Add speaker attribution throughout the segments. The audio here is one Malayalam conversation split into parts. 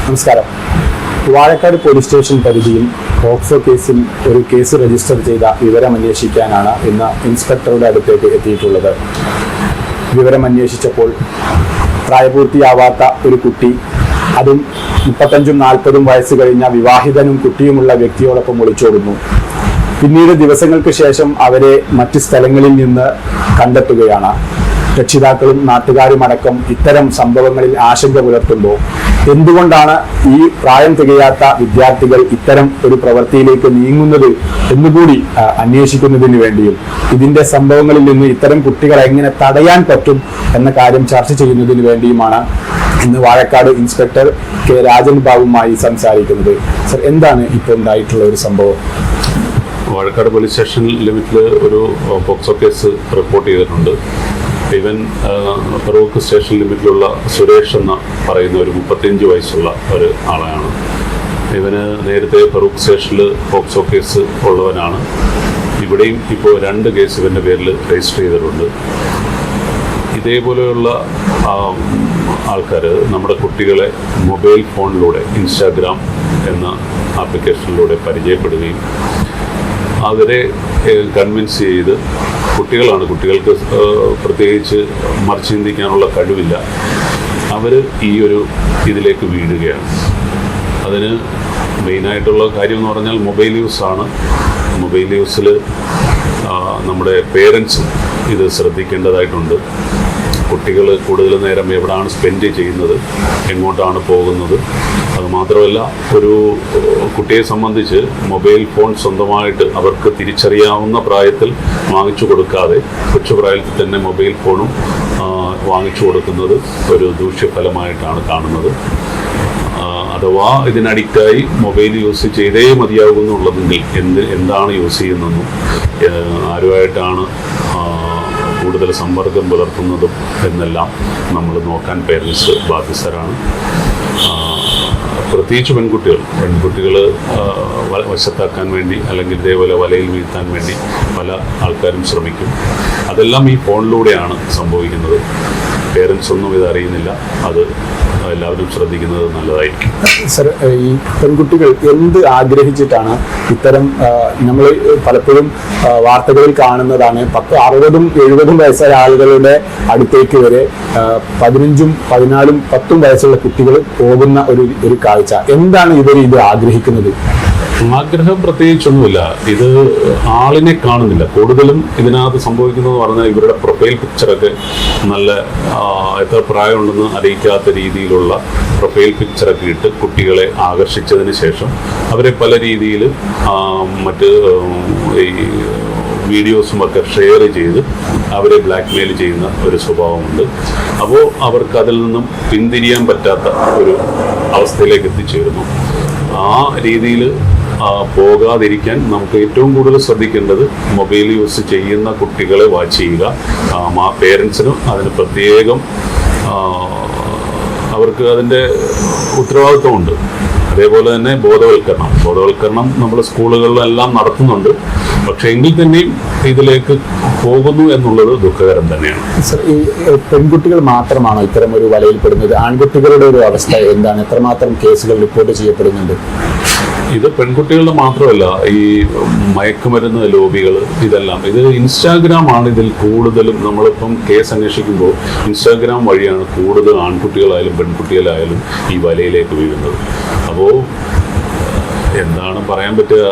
Speaker 1: നമസ്കാരം. വാഴക്കാട് പോലീസ് സ്റ്റേഷൻ പരിധിയിൽ പോക്സോ കേസിൽ ഒരു കേസ് രജിസ്റ്റർ ചെയ്ത വിവരമന്വേഷിക്കാനാണ് ഇന്ന് ഇൻസ്പെക്ടറുടെ അടുത്തേക്ക് എത്തിയിട്ടുള്ളത്. വിവരമന്വേഷിച്ചപ്പോൾ പ്രായപൂർത്തിയാവാത്ത ഒരു കുട്ടി, അതും 35-40 വയസ്സ് കഴിഞ്ഞ വിവാഹിതനും കുട്ടിയുമുള്ള വ്യക്തിയോടൊപ്പം ഒളിച്ചോടുന്നു. പിന്നീട് ദിവസങ്ങൾക്ക് ശേഷം അവരെ മറ്റ് സ്ഥലങ്ങളിൽ നിന്ന് കണ്ടെത്തുകയാണ്. രക്ഷിതാക്കളും നാട്ടുകാരുമടക്കം ഇത്തരം സംഭവങ്ങളിൽ ആശങ്ക പുലർത്തുമ്പോൾ എന്തുകൊണ്ടാണ് ഈ പ്രായം തികയാത്ത വിദ്യാർത്ഥികൾ ഇത്തരം ഒരു പ്രവൃത്തിയിലേക്ക് നീങ്ങുന്നത് എന്നുകൂടി അന്വേഷിക്കുന്നതിന് വേണ്ടിയും ഇതിന്റെ സംഭവങ്ങളിൽ നിന്ന് ഇത്തരം കുട്ടികളെ എങ്ങനെ തടയാൻ പറ്റും എന്ന കാര്യം ചർച്ച ചെയ്യുന്നതിന് വേണ്ടിയുമാണ് ഇന്ന് വാഴക്കാട് ഇൻസ്പെക്ടർ കെ രാജൻ ബാബുമായി സംസാരിക്കുന്നത്. സർ, എന്താണ് ഇപ്പോൾ ഉണ്ടായിട്ടുള്ള ഒരു സംഭവം?
Speaker 2: വാഴക്കാട് പോലീസ് സ്റ്റേഷൻ ലിമിറ്റിൽ ഒരു പോക്സോ കേസ് റിപ്പോർട്ട് ചെയ്തിട്ടുണ്ട്. ഇവൻ ഫറൂഖ് സ്റ്റേഷൻ ലിമിറ്റിലുള്ള സുരേഷ് എന്ന പറയുന്ന ഒരു 35 വയസ്സുള്ള ഒരു ആളാണ്. ഇവന് നേരത്തെ ഫറൂഖ് സ്റ്റേഷനിൽ പോക്സോ കേസ് ഉള്ളവനാണ്. ഇവിടെയും ഇപ്പോൾ 2 കേസ് ഇവൻ്റെ പേരിൽ രജിസ്റ്റർ ചെയ്തിട്ടുണ്ട്. ഇതേപോലെയുള്ള ആൾക്കാർ നമ്മുടെ കുട്ടികളെ മൊബൈൽ ഫോണിലൂടെ ഇൻസ്റ്റാഗ്രാം എന്ന ആപ്ലിക്കേഷനിലൂടെ പരിചയപ്പെടുകയും അവരെ കൺവിൻസ് ചെയ്ത്, കുട്ടികൾക്ക് പ്രത്യേകിച്ച് മറിച്ച് ചിന്തിക്കാനുള്ള കഴിവില്ല, അവർ ഈ ഒരു ഇതിലേക്ക് വീഴുകയാണ്. അതിന് മെയിനായിട്ടുള്ള കാര്യം എന്ന് പറഞ്ഞാൽ മൊബൈൽ യൂസാണ്. മൊബൈൽ യൂസിൽ നമ്മുടെ പേരൻസ് ഇത് ശ്രദ്ധിക്കേണ്ടതായിട്ടുണ്ട്. കുട്ടികൾ കൂടുതൽ നേരം എവിടെയാണ് സ്പെൻഡ് ചെയ്യുന്നത്, എങ്ങോട്ടാണ് പോകുന്നത്. അതുമാത്രമല്ല, ഒരു കുട്ടിയെ സംബന്ധിച്ച് മൊബൈൽ ഫോൺ സ്വന്തമായിട്ട് അവർക്ക് തിരിച്ചറിയാവുന്ന പ്രായത്തിൽ വാങ്ങിച്ചു കൊടുക്കാതെ കൊച്ചു പ്രായത്തിൽ തന്നെ മൊബൈൽ ഫോണും വാങ്ങിച്ചു കൊടുക്കുന്നത് ഒരു ദൂഷ്യഫലമായിട്ടാണ് കാണുന്നത്. അഥവാ ഇതിനഡിക്റ്റായി മൊബൈൽ യൂസ് ചെയ്തേ മതിയാകുന്നുള്ളതെങ്കിൽ എന്താണ് യൂസ് ചെയ്യുന്നതെന്നും ആരുമായിട്ടാണ് കൂടുതൽ സമ്പർക്കം പുലർത്തുന്നതും എന്നെല്ലാം നമ്മൾ നോക്കാൻ പേരൻസ് ബാധ്യസ്ഥരാണ്. പ്രത്യേകിച്ച് പെൺകുട്ടികൾ വശത്താക്കാൻ വേണ്ടി അല്ലെങ്കിൽ ഇതേപോലെ വലയിൽ വീഴ്ത്താൻ വേണ്ടി പല ആൾക്കാരും ശ്രമിക്കും. അതെല്ലാം ഈ ഫോണിലൂടെയാണ് സംഭവിക്കുന്നത്. പേരൻസ് ഒന്നും ഇതറിയുന്നില്ല. അത് എല്ലാവരും ശ്രദ്ധിക്കുന്നത് നല്ലതായിരിക്കും.
Speaker 1: സർ, ഈ പെൺകുട്ടികൾ എന്ത് ആഗ്രഹിച്ചിട്ടാണ് ഇത്തരം, നമ്മൾ പലപ്പോഴും വാർത്തകളിൽ കാണുന്നതാണ്, 10, 60, 70 വയസ്സായ ആളുകളുടെ അടുത്തേക്ക് വരെ 15, 14, 10 വയസ്സുള്ള കുട്ടികൾ പോകുന്ന ഒരു കാഴ്ച. എന്താണ് ഇത് ആഗ്രഹിക്കുന്നത്?
Speaker 2: ആഗ്രഹം പ്രത്യേകിച്ചൊന്നുമില്ല. ഇത് ആളിനെ കാണുന്നില്ല. കൂടുതലും ഇതിനകത്ത് സംഭവിക്കുന്നത് പറഞ്ഞാൽ ഇവരുടെ പ്രൊഫൈൽ പിക്ചറൊക്കെ നല്ല എത്ര പ്രായമുണ്ടെന്ന് അറിയിക്കാത്ത രീതിയിലുള്ള പ്രൊഫൈൽ പിക്ചറൊക്കെ ഇട്ട് കുട്ടികളെ ആകർഷിച്ചതിന് ശേഷം അവരെ പല രീതിയിൽ മറ്റ് ഈ വീഡിയോസും ഒക്കെ ഷെയർ ചെയ്ത് അവരെ ബ്ലാക്ക്മെയിൽ ചെയ്യുന്ന ഒരു സ്വഭാവമുണ്ട്. അപ്പോൾ അവർക്ക് അതിൽ നിന്നും പിന്തിരിയാൻ പറ്റാത്ത ഒരു അവസ്ഥയിലേക്ക് എത്തിച്ചേരുന്നു. ആ രീതിയിൽ പോകാതിരിക്കാൻ നമുക്ക് ഏറ്റവും കൂടുതൽ ശ്രദ്ധിക്കേണ്ടത് മൊബൈൽ യൂസ് ചെയ്യുന്ന കുട്ടികളെ വാച്ച് ചെയ്യുക. പേരൻസിനും അതിന് പ്രത്യേകം അവർക്ക് അതിൻ്റെ ഉത്തരവാദിത്വമുണ്ട്. അതേപോലെ തന്നെ ബോധവൽക്കരണം നമ്മൾ സ്കൂളുകളിലെല്ലാം നടത്തുന്നുണ്ട്. പക്ഷേ എങ്കിൽ തന്നെയും ഇതിലേക്ക് പോകുന്നു എന്നുള്ളത് ദുഃഖകരം തന്നെയാണ്.
Speaker 1: സർ, ഈ പെൺകുട്ടികൾ മാത്രമാണോ ഇത്തരം ഒരു വലയിൽപ്പെടുന്നത്? ആൺകുട്ടികളുടെ ഒരു അവസ്ഥ എന്താണ്? എത്രമാത്രം കേസുകൾ റിപ്പോർട്ട് ചെയ്യപ്പെടുന്നുണ്ട്?
Speaker 2: ഇത് പെൺകുട്ടികളുടെ മാത്രമല്ല, ഈ മയക്കുമരുന്ന് ലോബികൾ, ഇതെല്ലാം ഇത് ഇൻസ്റ്റാഗ്രാം ആണ് ഇതിൽ കൂടുതലും. നമ്മളിപ്പം കേസ് അന്വേഷിക്കുമ്പോൾ ഇൻസ്റ്റാഗ്രാം വഴിയാണ് കൂടുതൽ ആൺകുട്ടികളായാലും പെൺകുട്ടികളായാലും ഈ വലയിലേക്ക് വീഴുന്നത്. അപ്പോൾ എന്താണ് പറയാൻ പറ്റുക?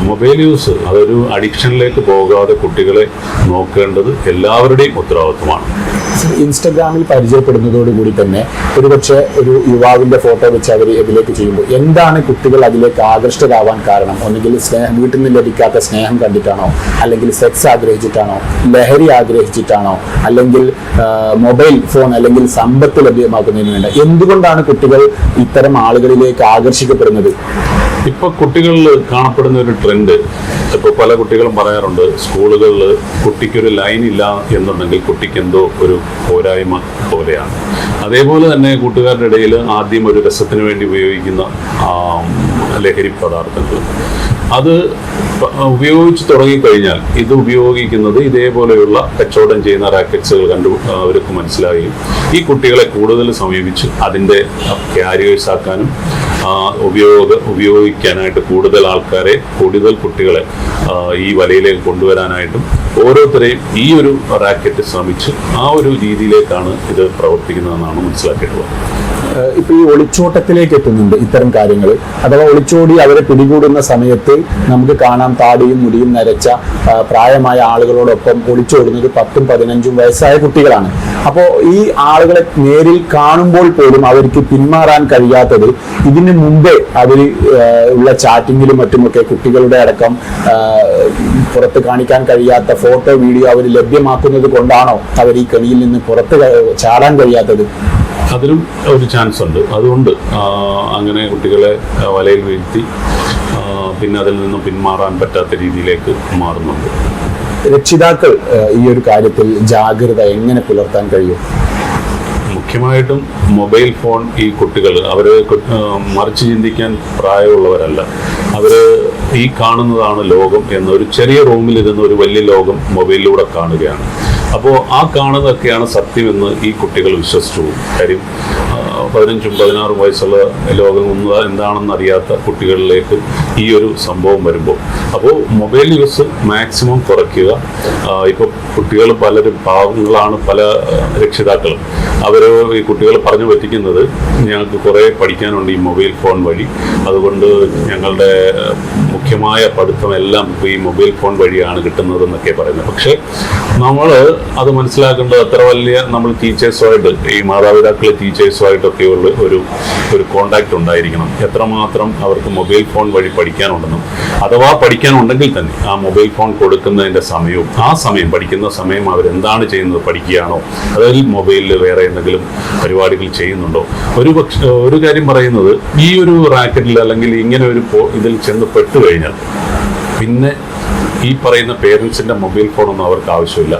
Speaker 2: മൊബൈൽ യൂസ് അതൊരു അഡിക്ഷനിലേക്ക് പോകാതെ കുട്ടികളെ നോക്കേണ്ടത് എല്ലാവരുടെയും ഉത്തരവാദിത്വമാണ്.
Speaker 1: ഇൻസ്റ്റഗ്രാമിൽ പരിചയപ്പെടുന്നതോടുകൂടി തന്നെ ഒരുപക്ഷെ ഒരു യുവാവിന്റെ ഫോട്ടോ വെച്ച് അവർ ഇതിലേക്ക് ചെയ്യുമ്പോൾ എന്താണ് കുട്ടികൾ അതിലേക്ക് ആകർഷ്ടരാവാൻ കാരണം? ഒന്നുകിൽ വീട്ടിൽ നിന്ന് ലഭിക്കാത്ത സ്നേഹം കണ്ടിട്ടാണോ, അല്ലെങ്കിൽ സെക്സ് ആഗ്രഹിച്ചിട്ടാണോ, ലഹരി ആഗ്രഹിച്ചിട്ടാണോ, അല്ലെങ്കിൽ മൊബൈൽ ഫോൺ അല്ലെങ്കിൽ സമ്പത്ത് ലഭ്യമാക്കുന്നതിന് വേണ്ട? എന്തുകൊണ്ടാണ് കുട്ടികൾ ഇത്തരം ആളുകളിലേക്ക് ആകർഷിക്കപ്പെടുന്നത്?
Speaker 2: ഇപ്പൊ കുട്ടികളിൽ കാണപ്പെടുന്ന ഒരു ട്രെൻഡ്, ഇപ്പോൾ പല കുട്ടികളും പറയാറുണ്ട്, സ്കൂളുകളിൽ കുട്ടിക്കൊരു ലൈൻ ഇല്ല എന്നുണ്ടെങ്കിൽ കുട്ടിക്ക് എന്തോ ഒരു പോരായ്മ പോലെയാണ്. അതേപോലെ തന്നെ കൂട്ടുകാരുടെ ഇടയിൽ ആദ്യം ഒരു രസത്തിന് വേണ്ടി ഉപയോഗിക്കുന്ന ലഹരി പദാർത്ഥങ്ങൾ, അത് ഉപയോഗിച്ച് തുടങ്ങിക്കഴിഞ്ഞാൽ ഇത് ഉപയോഗിക്കുന്നത് ഇതേപോലെയുള്ള കച്ചവടം ചെയ്യുന്ന റാക്കറ്റ്സുകൾ അവർക്ക് മനസ്സിലാവുകയും ഈ കുട്ടികളെ കൂടുതൽ സമീപിച്ച് അതിൻ്റെ ക്യാരിയേഴ്സ് ആക്കാനും ഉപയോഗിക്കാനായിട്ട് കൂടുതൽ ആൾക്കാരെ, കൂടുതൽ കുട്ടികളെ ഈ വലയിലേക്ക് കൊണ്ടുവരാനായിട്ടും ഓരോരുത്തരെയും ഈ ഒരു റാക്കറ്റ് ശ്രമിച്ച് ആ ഒരു രീതിയിലേക്കാണ് ഇത് പ്രവർത്തിക്കുന്നതെന്നാണ് മനസ്സിലാക്കിയിട്ടുള്ളത്.
Speaker 1: ഇപ്പൊ ഈ ഒളിച്ചോട്ടത്തിലേക്ക് എത്തുന്നുണ്ട് ഇത്തരം കാര്യങ്ങൾ, അഥവാ ഒളിച്ചോടി അവരെ പിടികൂടുന്ന സമയത്ത് നമുക്ക് കാണാം താടിയും മുടിയും നരച്ച പ്രായമായ ആളുകളോടൊപ്പം ഒളിച്ചോടുന്നത് 10-15 വയസ്സായ കുട്ടികളാണ്. അപ്പോൾ ഈ ആളുകളെ നേരിൽ കാണുമ്പോൾ പോലും അവർക്ക് പിന്മാറാൻ കഴിയാത്തത് ഇതിന് മുമ്പേ അവർ ഉള്ള ചാറ്റിങ്ങിലും മറ്റുമൊക്കെ കുട്ടികളുടെ അടക്കം പുറത്ത് കാണിക്കാൻ കഴിയാത്ത ഫോട്ടോ വീഡിയോ അവർ ലഭ്യമാക്കുന്നത് കൊണ്ടാണോ അവർ ഈ കെണിയിൽ നിന്ന് പുറത്ത് ചാടാൻ കഴിയാത്തത്?
Speaker 2: അതിലും ഒരു ചാൻസ് ഉണ്ട്. അതുകൊണ്ട് അങ്ങനെ കുട്ടികളെ വലയിൽ വീഴ്ത്തി പിന്നെ അതിൽ നിന്നും പിന്മാറാൻ പറ്റാത്ത രീതിയിലേക്ക് മാറുന്നുണ്ട്.
Speaker 1: രക്ഷിതാക്കൾ ഈ ഒരു കാര്യത്തിൽ ജാഗ്രത എങ്ങനെ പുലർത്താൻ കഴിയും?
Speaker 2: മുഖ്യമായിട്ടും മൊബൈൽ ഫോൺ ഈ കുട്ടികൾ അവർ മറിച്ച് ചിന്തിക്കാൻ പ്രായമുള്ളവരല്ല. അവർ ഈ കാണുന്നതാണ് ലോകം എന്നൊരു ചെറിയ റൂമിലിരുന്ന് ഒരു വലിയ ലോകം മൊബൈലിലൂടെ കാണുകയാണ്. അപ്പോൾ ആ കാണുന്നതൊക്കെയാണ് സത്യമെന്ന് ഈ കുട്ടികൾ വിശ്വസിച്ചു പോകും. കാര്യം 15-16 വയസ്സുള്ള ലോകം എന്താണെന്ന് അറിയാത്ത കുട്ടികളിലേക്ക് ഈ ഒരു സംഭവം വരുമ്പോൾ അപ്പോൾ മൊബൈൽ യൂസ് മാക്സിമം കുറയ്ക്കുക. ഇപ്പോൾ കുട്ടികൾ പലരും പാവങ്ങളാണ്, പല രക്ഷിതാക്കളും അവർ ഈ കുട്ടികൾ പറഞ്ഞു പറ്റിക്കുന്നത് ഞങ്ങൾക്ക് കുറേ പഠിക്കാനുണ്ട് ഈ മൊബൈൽ ഫോൺ വഴി, അതുകൊണ്ട് ഞങ്ങളുടെ മുഖ്യമായ പഠിത്തമെല്ലാം ഈ മൊബൈൽ ഫോൺ വഴിയാണ് കിട്ടുന്നതെന്നൊക്കെ പറയുന്നത്. പക്ഷേ നമ്മൾ അത് മനസ്സിലാക്കേണ്ടത് അത്ര വലിയ നമ്മൾ ടീച്ചേഴ്സുമായിട്ട്, ഈ മാതാപിതാക്കൾ ടീച്ചേഴ്സുമായിട്ടൊക്കെ ഉള്ള ഒരു കോണ്ടാക്ട് ഉണ്ടായിരിക്കണം. എത്രമാത്രം അവർക്ക് മൊബൈൽ ഫോൺ വഴി പഠിക്കാനുണ്ടെന്നും, അഥവാ പഠിക്കാനുണ്ടെങ്കിൽ തന്നെ ആ മൊബൈൽ ഫോൺ കൊടുക്കുന്നതിൻ്റെ സമയവും ആ സമയം പഠിക്കുന്ന സമയം അവരെന്താണ് ചെയ്യുന്നത്, പഠിക്കുകയാണോ അതിൽ മൊബൈലിൽ വേറെ എന്തെങ്കിലും പരിപാടികൾ ചെയ്യുന്നുണ്ടോ. ഒരു കാര്യം പറയുന്നത്, ഈ ഒരു റാക്കറ്റിൽ അല്ലെങ്കിൽ ഇങ്ങനെ ഒരു ഇതിൽ ചെന്ന് പെട്ടുകഴിഞ്ഞാൽ പിന്നെ ഈ പറയുന്ന പേരൻസിൻ്റെ മൊബൈൽ ഫോണൊന്നും അവർക്ക് ആവശ്യമില്ല.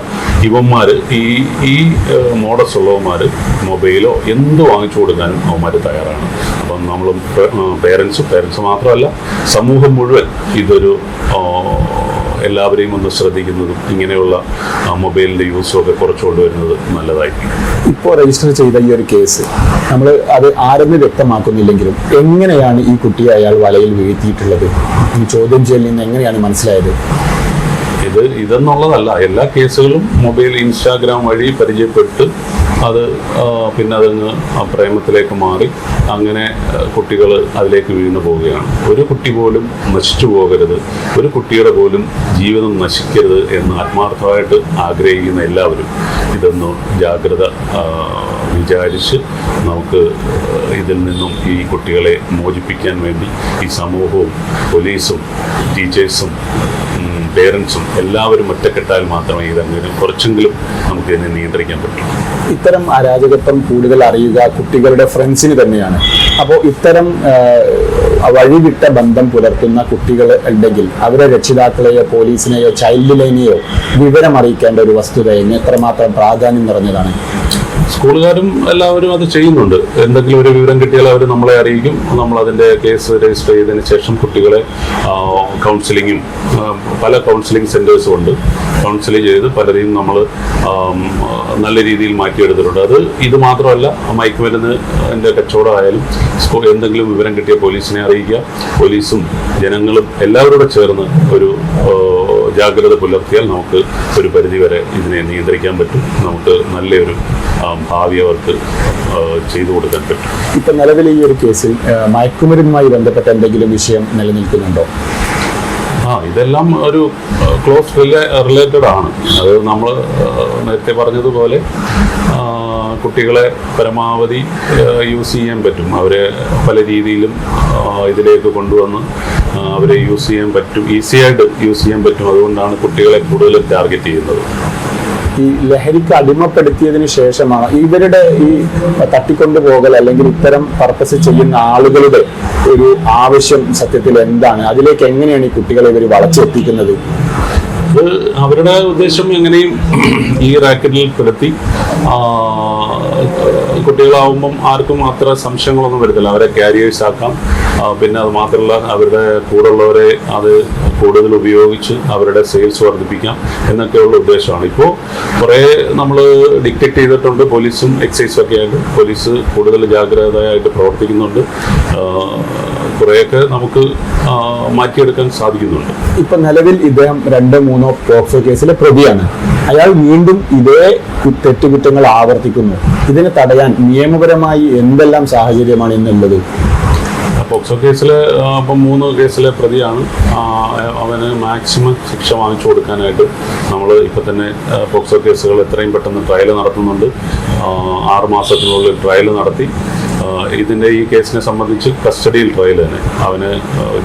Speaker 2: ഇവന്മാർ ഈ മോഡസ് ഉള്ളവന്മാർ മൊബൈലോ എന്ത് വാങ്ങിച്ചു കൊടുക്കാനും അവന്മാർ തയ്യാറാണ്. അപ്പം നമ്മളും പേരൻസ് മാത്രമല്ല സമൂഹം മുഴുവൻ ഇതൊരു എല്ലാവരെയും ഒന്ന് ശ്രദ്ധിക്കുന്നതും ഇങ്ങനെയുള്ള മൊബൈലിൻ്റെ യൂസും ഒക്കെ കുറച്ച് കൊണ്ടുവരുന്നത് നല്ലതായിരിക്കും.
Speaker 1: ഇപ്പോൾ രജിസ്റ്റർ ചെയ്ത ഈ ഒരു കേസ് നമ്മൾ അത് ആരെന്ന് വ്യക്തമാക്കുന്നില്ലെങ്കിലും എങ്ങനെയാണ് ഈ കുട്ടിയെ അയാൾ വലയിൽ വീഴ്ത്തിയിട്ടുള്ളത്? ഈ ചോദ്യം ചെയ്യലിൽ നിന്ന് എങ്ങനെയാണ് മനസ്സിലായത്?
Speaker 2: ഇതെന്നുള്ളതല്ല, എല്ലാ കേസുകളും മൊബൈൽ ഇൻസ്റ്റാഗ്രാം വഴി പരിചയപ്പെട്ട് അത് പിന്നെ അതങ്ങ് പ്രേമത്തിലേക്ക് മാറി അങ്ങനെ കുട്ടികൾ അതിലേക്ക് വീണു പോവുകയാണ്. ഒരു കുട്ടി പോലും നശിച്ചു പോകരുത്, ഒരു കുട്ടിയുടെ പോലും ജീവിതം നശിക്കരുത് എന്ന് ആത്മാർത്ഥമായിട്ട് ആഗ്രഹിക്കുന്ന എല്ലാവരും ഇതൊന്ന് ജാഗ്രത വിചാരിച്ച് നമുക്ക് ഇതിൽ നിന്നും ഈ കുട്ടികളെ മോചിപ്പിക്കാൻ വേണ്ടി ഈ സമൂഹവും പോലീസും ടീച്ചേഴ്സും പേരൻസും എല്ലാവരും ഒറ്റക്കെട്ടാൽ മാത്രമേ ഇതങ്ങനെ കുറച്ചെങ്കിലും നമുക്ക് ഇതിനെ നിയന്ത്രിക്കാൻ പറ്റൂ.
Speaker 1: ഇത്തരം അരാജകത്വം കൂടുതൽ അറിയുക കുട്ടികളുടെ ഫ്രണ്ട്സിന് തന്നെയാണ്. അപ്പോൾ ഇത്തരം വഴിവിട്ട ബന്ധം പുലർത്തുന്ന കുട്ടികൾ ഉണ്ടെങ്കിൽ അവരെ രക്ഷിതാക്കളെയോ പോലീസിനെയോ ചൈൽഡ് ലൈനെയോ വിവരം അറിയിക്കേണ്ട ഒരു വസ്തുത എത്രമാത്രം പ്രാധാന്യം നിറഞ്ഞതാണ്?
Speaker 2: സ്കൂളുകാരും എല്ലാവരും അത് ചെയ്യുന്നുണ്ട്. എന്തെങ്കിലും ഒരു വിവരം കിട്ടിയാൽ അവർ നമ്മളെ അറിയിക്കും. നമ്മൾ അതിൻ്റെ കേസ് രജിസ്റ്റർ ചെയ്തതിന് ശേഷം കുട്ടികളെ കൗൺസിലിങ്ങും പല കൗൺസിലിംഗ് സെൻറ്റേഴ്സും ഉണ്ട്. കൗൺസിൽ ചെയ്ത് പലരെയും നമ്മൾ നല്ല രീതിയിൽ മാറ്റിയെടുത്തിട്ടുണ്ട്. അത് ഇത് മാത്രമല്ല, മയക്കുമരുന്ന് എൻ്റെ കച്ചവടമായാലും എന്തെങ്കിലും വിവരം കിട്ടിയ പോലീസിനെ അറിയിക്കുക. പോലീസും ജനങ്ങളും എല്ലാവരോടും ചേർന്ന് ഒരു ജാഗ്രത പുലർത്തിയാൽ നമുക്ക് ഒരു പരിധിവരെ ഇതിനെ നിയന്ത്രിക്കാൻ പറ്റും. നമുക്ക് നല്ലൊരു ഭാവി അവർക്ക് ചെയ്തു കൊടുക്കാൻ പറ്റും.
Speaker 1: ഇപ്പം നിലവിൽ ഈ ഒരു കേസിൽ മയക്കുമരുന്നുമായി ബന്ധപ്പെട്ട എന്തെങ്കിലും വിഷയം നിലനിൽക്കുന്നുണ്ടോ?
Speaker 2: ഇതെല്ലാം ഒരു ക്ലോസ് റിലേറ്റഡ് ആണ്. അത് നമ്മൾ നേരത്തെ പറഞ്ഞതുപോലെ കുട്ടികളെ പരമാവധി യൂസ് ചെയ്യാൻ പറ്റും. അവരെ പല രീതിയിലും ഇതിലേക്ക് കൊണ്ടുവന്ന് അവരെ യൂസ് ചെയ്യാൻ പറ്റും, ഈസിയായിട്ട് യൂസ് ചെയ്യാൻ പറ്റും. അതുകൊണ്ടാണ് കുട്ടികളെ കൂടുതൽ ടാർഗറ്റ് ചെയ്യുന്നത്.
Speaker 1: ഈ ലഹരിക്ക് അടിമപ്പെടുത്തിയതിനു ശേഷമാണ് ഇവരുടെ ഈ തട്ടിക്കൊണ്ടുപോകൽ അല്ലെങ്കിൽ ഇത്തരം പർപ്പസ് ചെയ്യുന്ന ആളുകളുടെ ഒരു ആവശ്യം സത്യത്തിൽ എന്താണ്? അതിലേക്ക് എങ്ങനെയാണ് ഈ കുട്ടികളെ ഇവർ വളച്ചെത്തിക്കുന്നത്?
Speaker 2: അവരുടെ ഉദ്ദേശം എങ്ങനെയും ഈ റാക്കറ്റിൽ പെടുത്തി കുട്ടികളാവുമ്പം ആർക്കും അത്ര സംശയങ്ങളൊന്നും വരത്തില്ല. അവരെ ക്യാരിയേഴ്സ് ആക്കാം, പിന്നെ അത് മാത്രമല്ല അവരുടെ കൂടെയുള്ളവരെ അത് കൂടുതൽ ഉപയോഗിച്ച് അവരുടെ സെയിൽസ് വർദ്ധിപ്പിക്കാം എന്നൊക്കെയുള്ള ഉദ്ദേശമാണ്. ഇപ്പോൾ കുറേ നമ്മൾ ഡിറ്റക്ട് ചെയ്തിട്ടുണ്ട്, പോലീസും എക്സൈസും ഒക്കെ ആയിട്ട് പോലീസ് കൂടുതൽ ജാഗ്രതയായിട്ട് പ്രവർത്തിക്കുന്നുണ്ട്. കുറേയൊക്കെ നമുക്ക് മാറ്റിയെടുക്കാൻ സാധിക്കുന്നുണ്ട്.
Speaker 1: ഇപ്പൊ നിലവിൽ ഇദ്ദേഹം 2-3 പോക്സോ കേസിലെ പ്രതിയാണ്. അയാൾ വീണ്ടും ഇതേ തെറ്റുകുറ്റങ്ങൾ ആവർത്തിക്കുന്നു. ഇതിനെ തടയാൻ നിയമപരമായി എന്തെല്ലാം സാഹചര്യമാണ് ഇന്നുള്ളത്?
Speaker 2: പോക്സോ കേസിൽ ഇപ്പം 3 കേസിലെ പ്രതിയാണ്. അവന് മാക്സിമം ശിക്ഷ വാങ്ങിച്ചു കൊടുക്കാനായിട്ട് നമ്മൾ ഇപ്പം തന്നെ പോക്സോ കേസുകൾ എത്രയും പെട്ടെന്ന് ട്രയൽ നടത്തുന്നുണ്ട്. 6 മാസത്തിനുള്ളിൽ ട്രയൽ നടത്തി ഇതിൻ്റെ ഈ കേസിനെ സംബന്ധിച്ച് കസ്റ്റഡിയിൽ ട്രയൽ തന്നെ അവന്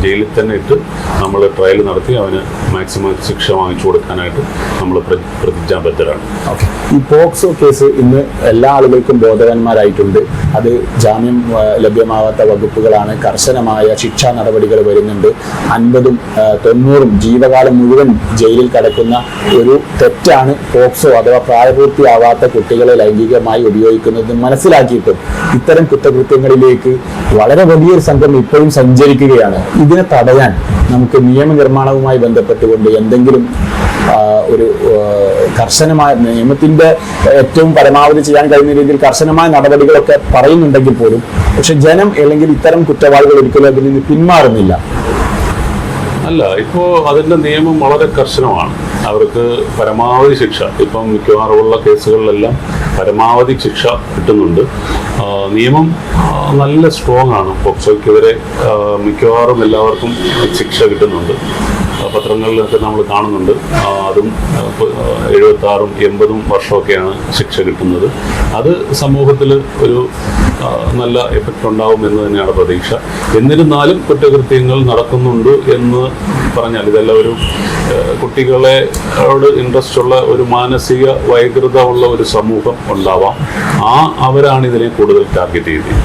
Speaker 2: ജയിലിൽ തന്നെ ഇട്ട് നമ്മൾ ട്രയൽ നടത്തി അവന് മാക്സിമം ശിക്ഷ വാങ്ങിച്ചു കൊടുക്കാനായിട്ട് നമ്മൾ പ്രതിജ്ഞാബദ്ധരാണ്.
Speaker 1: ഈ പോക്സോ കേസ് ഇന്ന് എല്ലാ ആളുകൾക്കും ബോധവാന്മാരായിട്ടുണ്ട്. അത് ജാമ്യം ലഭ്യമാവാത്ത വകുപ്പുകളാണ്. കർശനമായ ശിക്ഷാ നടപടികൾ വരുന്നുണ്ട്. 50ഉം 90ഉം ജീവകാലം മുഴുവൻ ജയിലിൽ കിടക്കുന്ന ഒരു തെറ്റാണ് പോക്സോ അഥവാ പ്രായപൂർത്തിയാവാത്ത കുട്ടികളെ ലൈംഗികമായി ഉപയോഗിക്കുന്നത്. മനസ്സിലാക്കിയിട്ടും ഇത്തരം കുറ്റകൃത്യങ്ങളിലേക്ക് വളരെ വലിയൊരു സംഘം ഇപ്പോഴും സഞ്ചരിക്കുകയാണ്. ഇതിനെ തടയാൻ നമുക്ക് നിയമനിർമ്മാണവുമായി ബന്ധപ്പെട്ടുകൊണ്ട് എന്തെങ്കിലും ഒരു കർശനമായ നിയമത്തിന്റെ ഏറ്റവും പരമാവധി ചെയ്യാൻ കഴിയുന്ന രീതിയിൽ കർശനമായ നടപടികളൊക്കെ പറയുന്നുണ്ടെങ്കിൽ പോലും പക്ഷെ ജനം അല്ലെങ്കിൽ ഇത്തരം കുറ്റവാളികൾ ഒരിക്കലും അതിൽ നിന്ന് പിന്മാറുന്നില്ല.
Speaker 2: അല്ല, ഇപ്പോൾ അതിൻ്റെ നിയമം വളരെ കർശനമാണ്. അവർക്ക് പരമാവധി ശിക്ഷ ഇപ്പം മിക്കവാറുമുള്ള കേസുകളിലെല്ലാം പരമാവധി ശിക്ഷ കിട്ടുന്നുണ്ട്. നിയമം നല്ല സ്ട്രോങ് ആണ്. പോക്സോയ്ക്കെതിരെ മിക്കവാറും എല്ലാവർക്കും ശിക്ഷ കിട്ടുന്നുണ്ട്. പത്രങ്ങളിലൊക്കെ നമ്മൾ കാണുന്നുണ്ട്. അതും 76ഉം 80ഉം വർഷമൊക്കെയാണ് ശിക്ഷ കിട്ടുന്നത്. അത് സമൂഹത്തിൽ ഒരു നല്ല എഫക്റ്റ് ഉണ്ടാവും എന്ന് തന്നെയാണ് പ്രതീക്ഷ. എന്നിരുന്നാലും കുറ്റകൃത്യങ്ങൾ നടക്കുന്നുണ്ട് എന്ന് പറഞ്ഞാൽ ഇതെല്ലാം ഒരു കുട്ടികളോട് ഇൻട്രസ്റ്റ് ഉള്ള ഒരു മാനസിക വൈകൃതമുള്ള ഒരു സമൂഹം ഉണ്ടാവാം. അവരാണ് ഇതിനെ കൂടുതൽ ടാർഗറ്റ് ചെയ്യുന്നത്.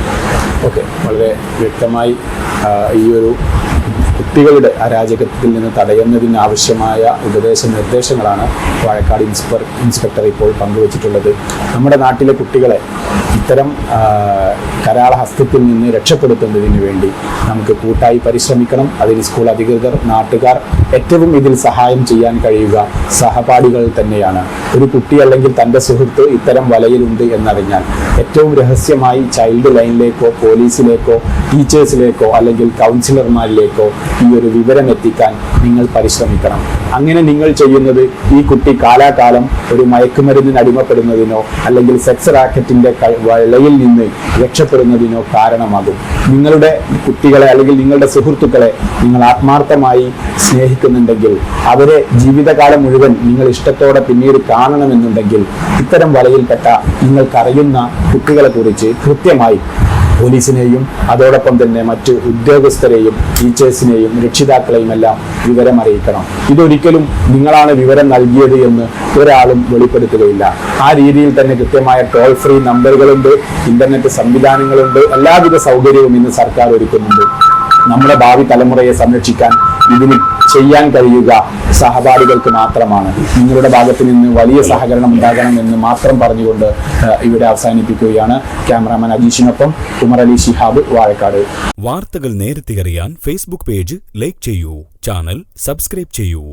Speaker 1: ഓക്കെ, വളരെ വ്യക്തമായി ഈ ഒരു കുട്ടികളുടെ അരാജകത്തിൽ നിന്ന് തടയുന്നതിന് ആവശ്യമായ ഉപദേശ നിർദ്ദേശങ്ങളാണ് വാഴക്കാട് ഇൻസ്പെക്ടർ ഇപ്പോൾ പങ്കുവച്ചിട്ടുള്ളത്. നമ്മുടെ നാട്ടിലെ കുട്ടികളെ ഇത്തരം കരാളഹസ്തത്തിൽ നിന്ന് രക്ഷപ്പെടുത്തുന്നതിന് വേണ്ടി നമുക്ക് കൂട്ടായി പരിശ്രമിക്കണം. അതിന് സ്കൂൾ അധികൃതർ, നാട്ടുകാർ ഏറ്റവും ഇതിൽ സഹായം ചെയ്യാൻ കഴിയുക സഹപാഠികൾ തന്നെയാണ്. ഒരു കുട്ടി അല്ലെങ്കിൽ തൻ്റെ സുഹൃത്ത് ഇത്തരം വലയിലുണ്ട് എന്നറിഞ്ഞാൽ ഏറ്റവും രഹസ്യമായി ചൈൽഡ് ലൈനിലേക്കോ പോലീസിലേക്കോ ടീച്ചേഴ്സിലേക്കോ അല്ലെങ്കിൽ കൗൺസിലർമാരിലേക്കോ ഈ ഒരു വിവരം എത്തിക്കാൻ നിങ്ങൾ പരിശ്രമിക്കണം. അങ്ങനെ നിങ്ങൾ ചെയ്യുന്നത് ഈ കുട്ടി കാലാകാലം ഒരു മയക്കുമരുന്നിന് അടിമപ്പെടുന്നതിനോ അല്ലെങ്കിൽ സെക്സ് റാക്കറ്റിന്റെ വലയിൽ നിന്ന് രക്ഷപ്പെടുന്നതിനോ കാരണമാകും. നിങ്ങളുടെ കുട്ടികളെ അല്ലെങ്കിൽ നിങ്ങളുടെ സുഹൃത്തുക്കളെ നിങ്ങൾ ആത്മാർത്ഥമായി സ്നേഹിക്കുന്നുണ്ടെങ്കിൽ അവരെ ജീവിതകാലം മുഴുവൻ നിങ്ങൾ ഇഷ്ടത്തോടെ പിന്നീട് കാണണമെന്നുണ്ടെങ്കിൽ ഇത്തരം വലയിൽപ്പെട്ട നിങ്ങൾക്കറിയുന്ന കുട്ടികളെ കുറിച്ച് കൃത്യമായി പോലീസിനെയും അതോടൊപ്പം തന്നെ മറ്റ് ഉദ്യോഗസ്ഥരെയും ടീച്ചേഴ്സിനെയും രക്ഷിതാക്കളെയും എല്ലാം വിവരം അറിയിക്കണം. ഇതൊരിക്കലും നിങ്ങളാണ് വിവരം നൽകിയത് എന്ന് ഒരാളും വെളിപ്പെടുത്തുകയില്ല. ആ രീതിയിൽ തന്നെ കൃത്യമായ ടോൾ ഫ്രീ നമ്പറുകളുണ്ട്, ഇന്റർനെറ്റ് സംവിധാനങ്ങളുണ്ട്, എല്ലാവിധ സൗകര്യവും ഇന്ന് സർക്കാർ ഒരുക്കുന്നുണ്ട്. നമ്മുടെ ഭാവി തലമുറയെ സംരക്ഷിക്കാൻ ഇതിന് ചെയ്യാൻ കഴിയുക സഹപാഠികൾക്ക് മാത്രമാണ്. നിങ്ങളുടെ ഭാഗത്ത് നിന്ന് വലിയ സഹകരണം ഉണ്ടാകണം എന്ന് മാത്രം പറഞ്ഞുകൊണ്ട് ഇവിടെ അവസാനിപ്പിക്കുകയാണ്. ക്യാമറാമാൻ അജീഷിനൊപ്പം ഉമർ ശിഹാബ്, വാഴക്കാട്.
Speaker 3: വാർത്തകൾ നേരത്തെ അറിയാൻ ഫേസ്ബുക്ക് പേജ് ലൈക്ക് ചെയ്യൂ, ചാനൽ സബ്സ്ക്രൈബ് ചെയ്യൂ.